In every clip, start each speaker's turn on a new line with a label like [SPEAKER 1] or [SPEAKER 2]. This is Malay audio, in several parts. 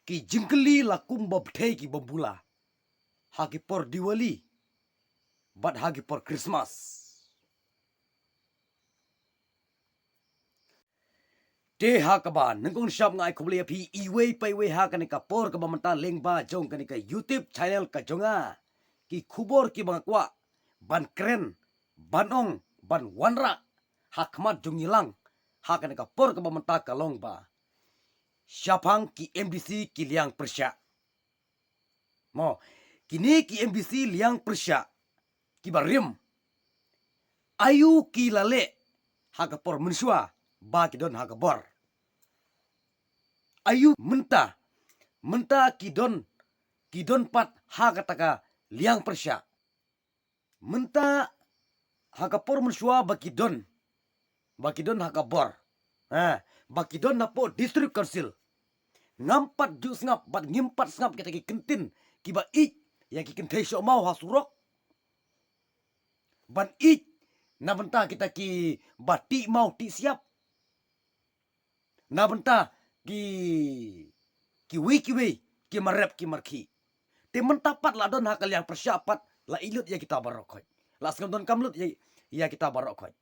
[SPEAKER 1] ki jingkeli la kumba bthei ki bambula hagi por Diwali bat hagi por Christmas. Te ha ka ba nangkong shop ngai khobli phi iwei pai wei ha ka ni ka por ka ba manta lengba jong ka ni ka YouTube channel ka jonga ki khubor ki bang kwa ban kren ban ong ban wanra hakmat jungilang ha ka ni ka por ka ba manta ka long ba syapang ki MBC ki liang persya mo kini ki MBC liang persya ki barim ayu ki lale ha ka por mensua ba ki don ha ka bor ayu menta kidon pat ha kataka liang persya menta haka por mensua bakidon haka bor bakidon na po district council ngampat ju ngap bat ngimpat ngap kita ki kentin kiba ik ya ki kentai so mau hasurok ban ik na benta kita ki bati mau ti siap na benta ki wi ki marep ki marki te mentapat la don hakal yang persyapat la ilut ya kita barokoi la skam don kamlut ya kita barokoi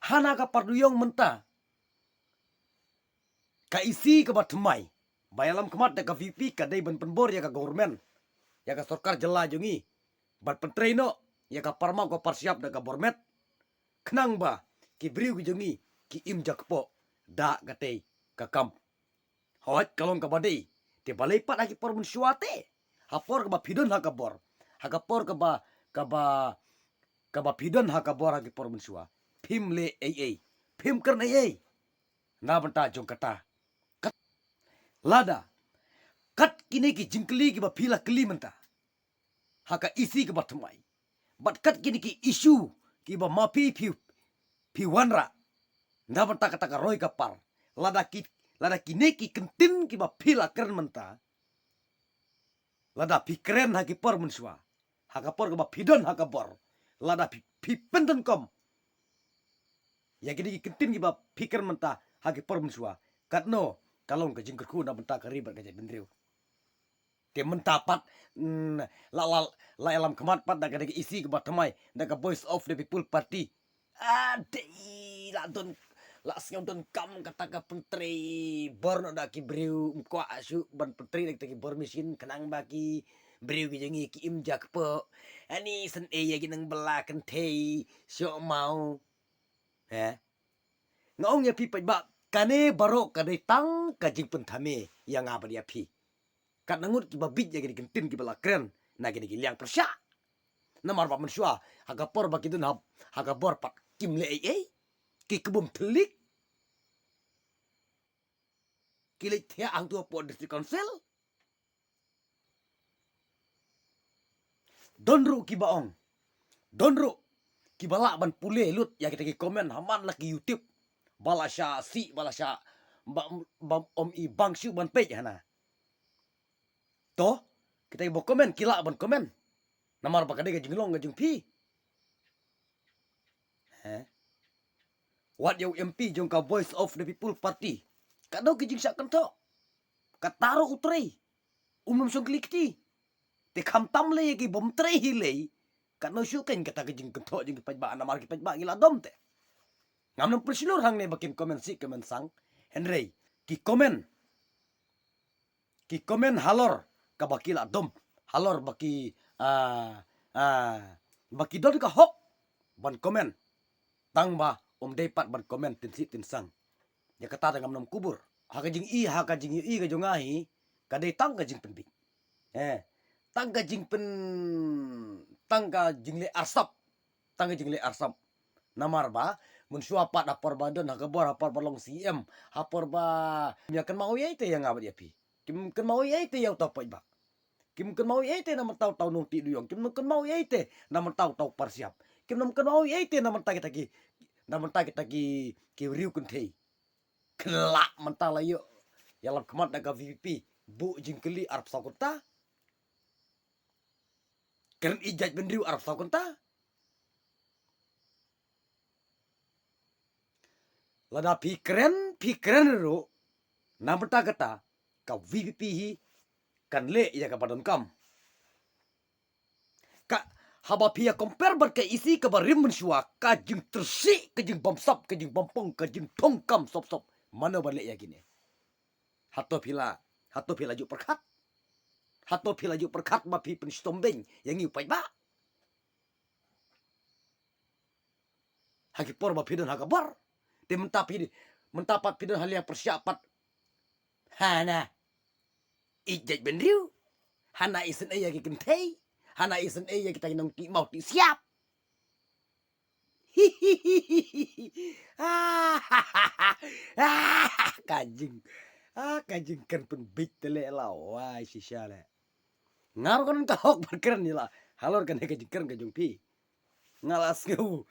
[SPEAKER 1] hana ka parduyong menta ka isi ka batmai bayalam kemat da ka VP ka dai ban penbor ya ka government ya ka sarkar jela jungi bat pentreno ya ka parma ko persiap da ka bormet kenang ba ki briu jungi ki im jakpo da gatei ka kam hot kalong ka badai te balai pat aki por mensuate hapor ka ba pidon ha ka bor hakapor ka ba pidon ha ka bor aki por mensua phim le ai phim kar ai na banta jong kata kat lada kat kini ki jingkeli ki ba phila keli menta haka isi ka ba thmai bat kat kini ki issue ki ba mapi phi wanra na banta kata ka roi ka par lada kini ki kentin ki ba phila keren menta lada phi keren haki por mensua haka por ka ba pidon haka bor lada phi penden kom ya kini ki kentin ki ba pikir menta haki por mensua katno kalong ka jingkerku na benta ka ribat ka bendriu te menta pat la elam kemat pat da ka isi ke ba thamai da ka voice of the people party adei la don la sngam don kam kata ka pentri bor no da ki briu mko asu ban pentri da ki bor mesin kenang baki briu ki jengi ki imjak po ani sen e ya ki nang belakan thei syo mau ngong ya pi pa ba kane barok ka dai tang ka jing pen thame yang apa dia pi kat nangut ki babit ya ki kentin ki bala kren na ki liang persya namar ba mensua haga por ba ki dun haga bor pat kim le ai ki kebum telik ki le thia ang tu po district council donru ki baong donru ki bala ban pule lut ya kita ki komen haman la ki YouTube balasha si balasha bam om i bangsu ban page hana to kita bo komen kila ban komen namar ba kadai ka jinglong ka jing pi what you MP jong ka voice of the people party kado ki jing sak kanto kataro utrei song klikti te kham tam le ki bom trei hi le kano shu ken kata ki jing kanto jing paj ba namar ki paj ba gila dom te ngam nam persilur hang ne bakin komen si komen sang henry ki komen halor ka bakila dom halor baki baki don ka hok ban komen tang ba dei pat ban komen tin si tin sang ya kata ngam nam kubur haka jing i ka jongahi ka dei tang ka jing penbi tang ka jing le arsap tang ka jing le arsap namar ba mun suapat apor badan hakabor apor balong CM hapor ba ya kan mau ye te yang abad ya pi kim kan mau ye te yaw ta pai ba kim kan mau ye te na tau nong ti duyong kim kan mau ye te na tau persiap kim kan mau ye te na kita ki riu kun thei kelak mentah la yo yalam kemat da ka VP bu jingkeli arab sakunta keren ijaj bendriu arab sakunta lada pikren ro Namenta kata ka VVP hi kan le ya ka padon kam. Ka haba pia compare bar ka isi ka barim menshua ka jing tersi ka jing bomsap ka jing bompong ka jing tongkam sop mana balik ya gini. Hato pila ju perkat. Hato pila ju perkat ma pi pen stombeng yang iu pai ba. Hagi por ba pidon haga bar. Te mentapat pidon halia persyapat. Hana ijaj benriu. Hana isen ya ki kentei. Hana isen ya kita nong ti mau ti siap. Kajing. Kajing kan pun bit tele lau. Wah si syale. Ngar kon tahok berkeren ni lah. Halor kan kajing keren kajung pi. Ngalas ngau.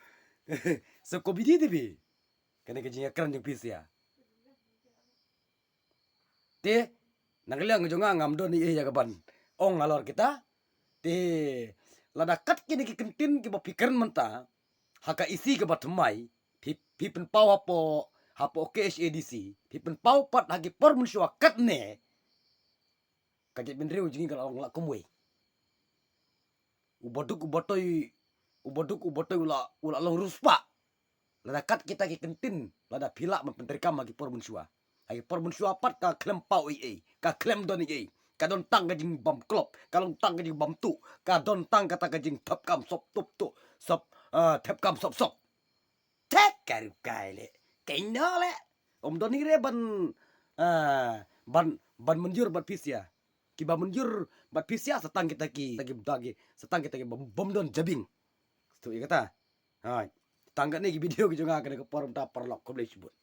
[SPEAKER 1] Sekobidi tibi. Kan kajing keren jung pi sia. Te nangliang jung ngam don ni ya kaban. Ong ngalor kita. Te ladakat kini ki kentin ki pikir menta. Haka isi ke batemai. Pi pen pau hapo KSADC. Pi pen pau pat hagi por mensyua kat ne. Kajit benriu jingi kalau ngelak kumwe. Uboduk ula long ruspa. Lada kat kita ki kentin. Lada pilak mempenterikam hagi por mensyua. Hagi por mensyua pat ka klem pau ka klem don ka don tang kajing bam klop. Kalong tang kajing bam tu. Ka don tang kata kajing tap kam sop tup tu. Sop tap kam sop. Tek karu kaile. Kaino le. Om doni re ban menjur bat pisya. Kiba menjur bat pisya setang kita ki setang kita ki bom don jabing. Tu kata. Ha. Tangga ni video ki jonga ka ke forum ta perlok ko boleh sebut.